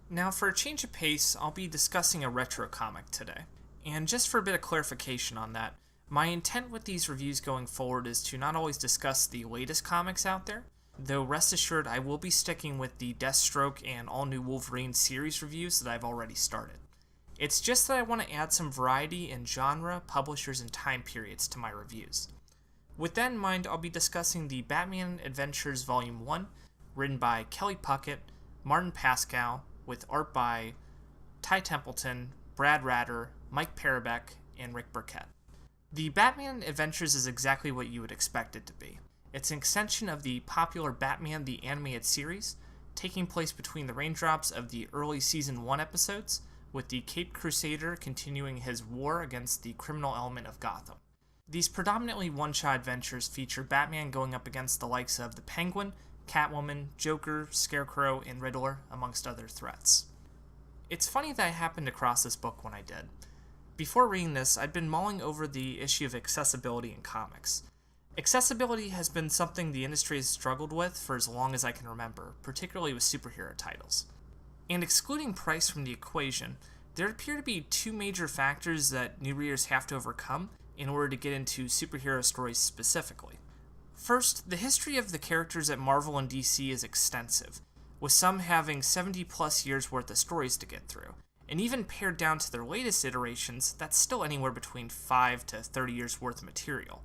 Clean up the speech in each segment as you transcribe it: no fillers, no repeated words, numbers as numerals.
Now, for a change of pace, I'll be discussing a retro comic today. And just for a bit of clarification on that, my intent with these reviews going forward is to not always discuss the latest comics out there, though rest assured I will be sticking with the Deathstroke and All New Wolverine series reviews that I've already started. It's just that I want to add some variety in genre, publishers, and time periods to my reviews. With that in mind, I'll be discussing the Batman Adventures Volume 1, written by Kelly Puckett, Martin Pascal, with art by Ty Templeton, Brad Ratter, Mike Parobeck, and Rick Burkett. The Batman Adventures is exactly what you would expect it to be. It's an extension of the popular Batman the Animated Series, taking place between the raindrops of the early Season 1 episodes, with the Caped Crusader continuing his war against the criminal element of Gotham. These predominantly one-shot adventures feature Batman going up against the likes of the Penguin, Catwoman, Joker, Scarecrow, and Riddler, amongst other threats. It's funny that I happened across this book when I did. Before reading this, I'd been mulling over the issue of accessibility in comics. Accessibility has been something the industry has struggled with for as long as I can remember, particularly with superhero titles. And excluding price from the equation, there appear to be two major factors that new readers have to overcome in order to get into superhero stories specifically. First, the history of the characters at Marvel and DC is extensive, with some having 70 plus years worth of stories to get through, and even pared down to their latest iterations, that's still anywhere between 5 to 30 years worth of material.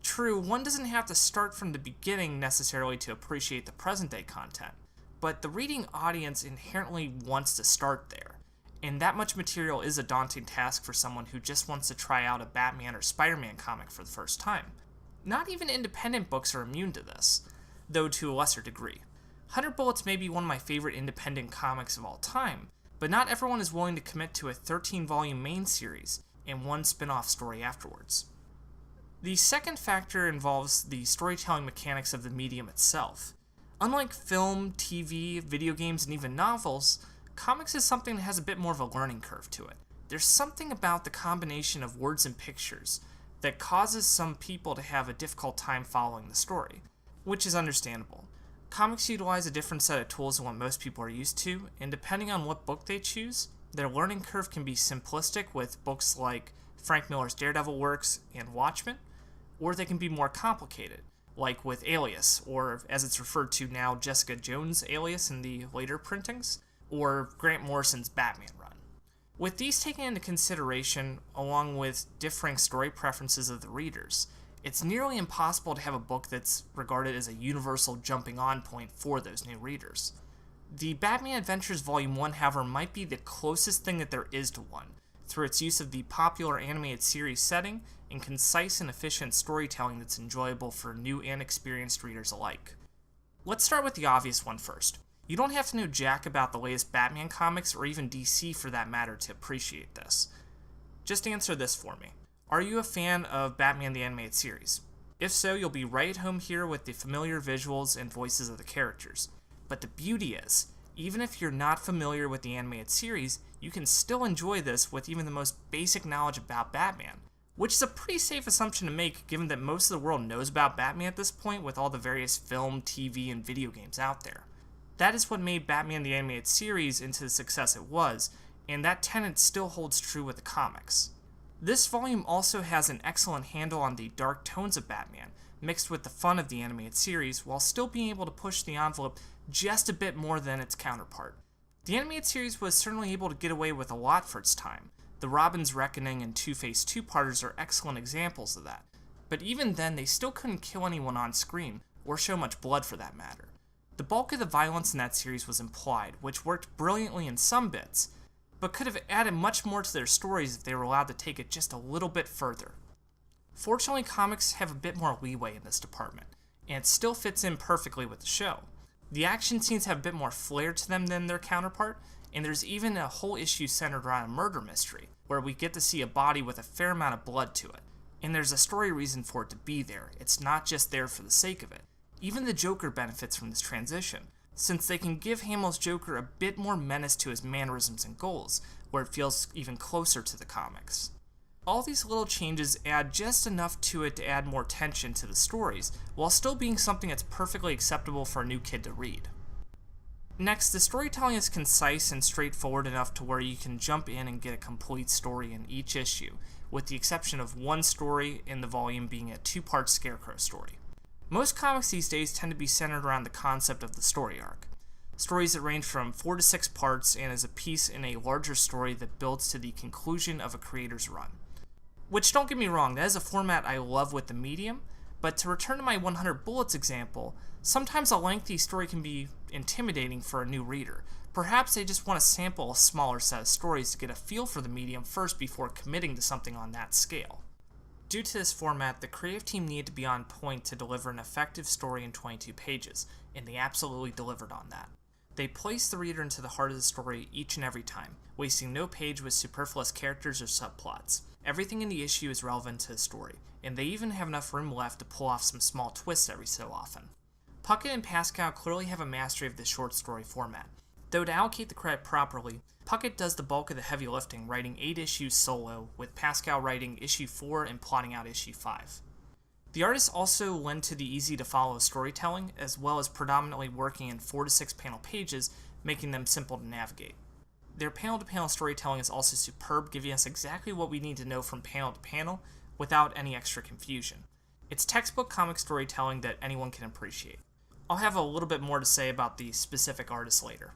True, one doesn't have to start from the beginning necessarily to appreciate the present day content, but the reading audience inherently wants to start there, and that much material is a daunting task for someone who just wants to try out a Batman or Spider-Man comic for the first time. Not even independent books are immune to this, though to a lesser degree. 100 Bullets may be one of my favorite independent comics of all time, but not everyone is willing to commit to a 13-volume main series and one spin-off story afterwards. The second factor involves the storytelling mechanics of the medium itself. Unlike film, TV, video games, and even novels, comics is something that has a bit more of a learning curve to it. There's something about the combination of words and pictures that causes some people to have a difficult time following the story, which is understandable. Comics utilize a different set of tools than what most people are used to, and depending on what book they choose, their learning curve can be simplistic with books like Frank Miller's Daredevil works and Watchmen, or they can be more complicated, like with Alias, or as it's referred to now, Jessica Jones' Alias in the later printings, or Grant Morrison's Batman run. With these taken into consideration, along with differing story preferences of the readers, it's nearly impossible to have a book that's regarded as a universal jumping-on point for those new readers. The Batman Adventures Volume 1, however, might be the closest thing that there is to one, through its use of the popular animated series setting and concise and efficient storytelling that's enjoyable for new and experienced readers alike. Let's start with the obvious one first. You don't have to know jack about the latest Batman comics, or even DC for that matter, to appreciate this. Just answer this for me. Are you a fan of Batman the Animated Series? If so, you'll be right at home here with the familiar visuals and voices of the characters. But the beauty is, even if you're not familiar with the animated series, you can still enjoy this with even the most basic knowledge about Batman, which is a pretty safe assumption to make given that most of the world knows about Batman at this point with all the various film, TV, and video games out there. That is what made Batman the Animated Series into the success it was, and that tenet still holds true with the comics. This volume also has an excellent handle on the dark tones of Batman, mixed with the fun of the animated series, while still being able to push the envelope just a bit more than its counterpart. The animated series was certainly able to get away with a lot for its time. The Robin's Reckoning and Two-Face two-parters are excellent examples of that, but even then they still couldn't kill anyone on screen, or show much blood for that matter. The bulk of the violence in that series was implied, which worked brilliantly in some bits, but could have added much more to their stories if they were allowed to take it just a little bit further. Fortunately, comics have a bit more leeway in this department, and it still fits in perfectly with the show. The action scenes have a bit more flair to them than their counterpart, and there's even a whole issue centered around a murder mystery, where we get to see a body with a fair amount of blood to it. And there's a story reason for it to be there, it's not just there for the sake of it. Even the Joker benefits from this transition, since they can give Hamill's Joker a bit more menace to his mannerisms and goals, where it feels even closer to the comics. All these little changes add just enough to it to add more tension to the stories, while still being something that's perfectly acceptable for a new kid to read. Next, the storytelling is concise and straightforward enough to where you can jump in and get a complete story in each issue, with the exception of one story in the volume being a two-part Scarecrow story. Most comics these days tend to be centered around the concept of the story arc. Stories that range from 4 to 6 parts and is a piece in a larger story that builds to the conclusion of a creator's run. Which, don't get me wrong, that is a format I love with the medium, but to return to my 100 Bullets example, sometimes a lengthy story can be intimidating for a new reader. Perhaps they just want to sample a smaller set of stories to get a feel for the medium first before committing to something on that scale. Due to this format, the creative team needed to be on point to deliver an effective story in 22 pages, and they absolutely delivered on that. They placed the reader into the heart of the story each and every time, wasting no page with superfluous characters or subplots. Everything in the issue is relevant to the story, and they even have enough room left to pull off some small twists every so often. Puckett and Pascal clearly have a mastery of the short story format, though to allocate the credit properly, Puckett does the bulk of the heavy lifting, writing 8 issues solo, with Pascal writing issue 4 and plotting out issue 5. The artists also lend to the easy-to-follow storytelling, as well as predominantly working in 4 to 6 panel pages, making them simple to navigate. Their panel-to-panel storytelling is also superb, giving us exactly what we need to know from panel to panel, without any extra confusion. It's textbook comic storytelling that anyone can appreciate. I'll have a little bit more to say about the specific artists later.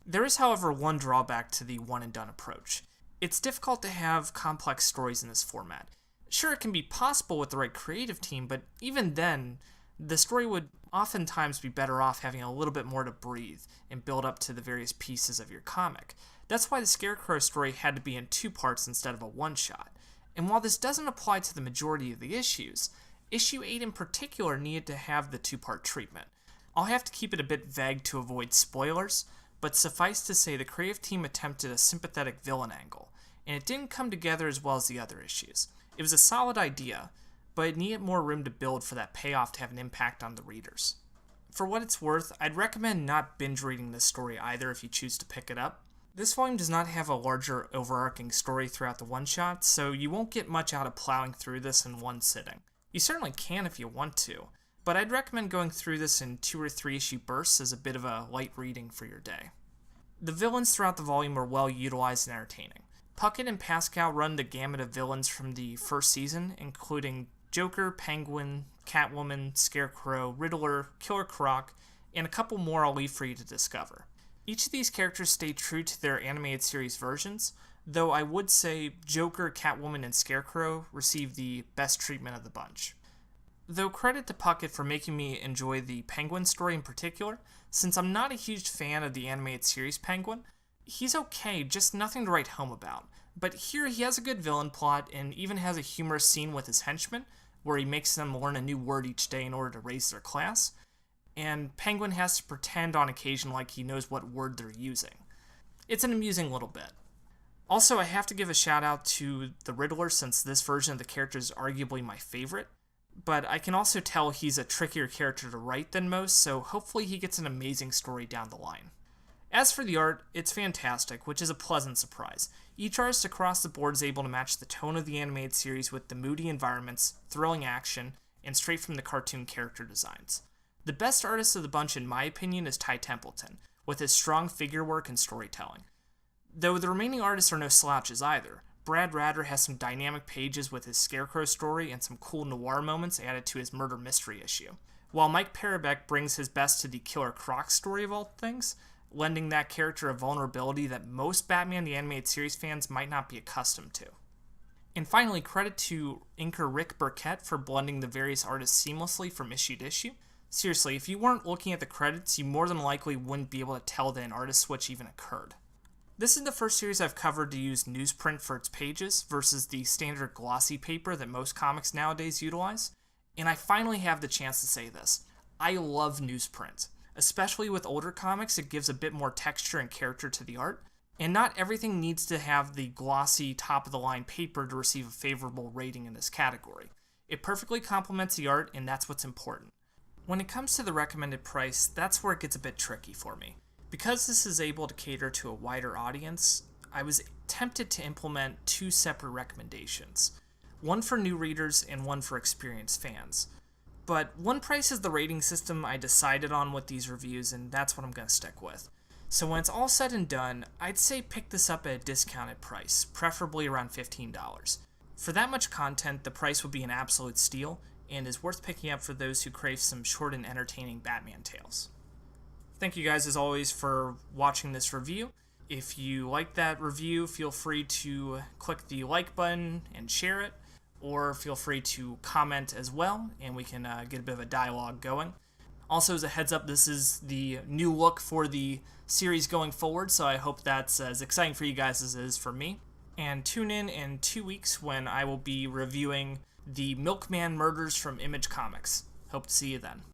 There is, however, one drawback to the one-and-done approach. It's difficult to have complex stories in this format. Sure, it can be possible with the right creative team, but even then, the story would oftentimes be better off having a little bit more to breathe and build up to the various pieces of your comic. That's why the Scarecrow story had to be in 2 parts instead of a one-shot. And while this doesn't apply to the majority of the issues, issue 8 in particular needed to have the 2-part treatment. I'll have to keep it a bit vague to avoid spoilers, but suffice to say the creative team attempted a sympathetic villain angle, and it didn't come together as well as the other issues. It was a solid idea, but it needed more room to build for that payoff to have an impact on the readers. For what it's worth, I'd recommend not binge reading this story either if you choose to pick it up. This volume does not have a larger overarching story throughout the one-shot, so you won't get much out of plowing through this in one sitting. You certainly can if you want to, but I'd recommend going through this in 2 or 3 issue bursts as a bit of a light reading for your day. The villains throughout the volume are well utilized and entertaining. Puckett and Pascal run the gamut of villains from the first season, including Joker, Penguin, Catwoman, Scarecrow, Riddler, Killer Croc, and a couple more I'll leave for you to discover. Each of these characters stay true to their animated series versions, though I would say Joker, Catwoman, and Scarecrow receive the best treatment of the bunch. Though credit to Puckett for making me enjoy the Penguin story in particular, since I'm not a huge fan of the animated series Penguin, he's okay, just nothing to write home about. But here he has a good villain plot and even has a humorous scene with his henchmen, where he makes them learn a new word each day in order to raise their class, and Penguin has to pretend on occasion like he knows what word they're using. It's an amusing little bit. Also, I have to give a shout out to the Riddler, since this version of the character is arguably my favorite, but I can also tell he's a trickier character to write than most, so hopefully he gets an amazing story down the line. As for the art, it's fantastic, which is a pleasant surprise. Each artist across the board is able to match the tone of the animated series with the moody environments, thrilling action, and straight from the cartoon character designs. The best artist of the bunch, in my opinion, is Ty Templeton, with his strong figure work and storytelling. Though the remaining artists are no slouches either. Brad Ratter has some dynamic pages with his Scarecrow story and some cool noir moments added to his murder mystery issue, while Mike Parobeck brings his best to the Killer Croc story of all things, lending that character a vulnerability that most Batman the Animated Series fans might not be accustomed to. And finally, credit to inker Rick Burkett for blending the various artists seamlessly from issue to issue. Seriously, if you weren't looking at the credits, you more than likely wouldn't be able to tell that an artist switch even occurred. This is the first series I've covered to use newsprint for its pages versus the standard glossy paper that most comics nowadays utilize, and I finally have the chance to say this. I love newsprint. Especially with older comics, it gives a bit more texture and character to the art, and not everything needs to have the glossy, top-of-the-line paper to receive a favorable rating in this category. It perfectly complements the art, and that's what's important. When it comes to the recommended price, that's where it gets a bit tricky for me. Because this is able to cater to a wider audience, I was tempted to implement 2 separate recommendations, one for new readers and one for experienced fans. But one price is the rating system I decided on with these reviews, and that's what I'm going to stick with. So when it's all said and done, I'd say pick this up at a discounted price, preferably around $15. For that much content, the price would be an absolute steal, and is worth picking up for those who crave some short and entertaining Batman tales. Thank you guys as always for watching this review. If you like that review, feel free to click the like button and share it, or feel free to comment as well, and we can get a bit of a dialogue going. Also, as a heads up, this is the new look for the series going forward, so I hope that's as exciting for you guys as it is for me. And tune in 2 weeks when I will be reviewing the Milkman Murders from Image Comics. Hope to see you then.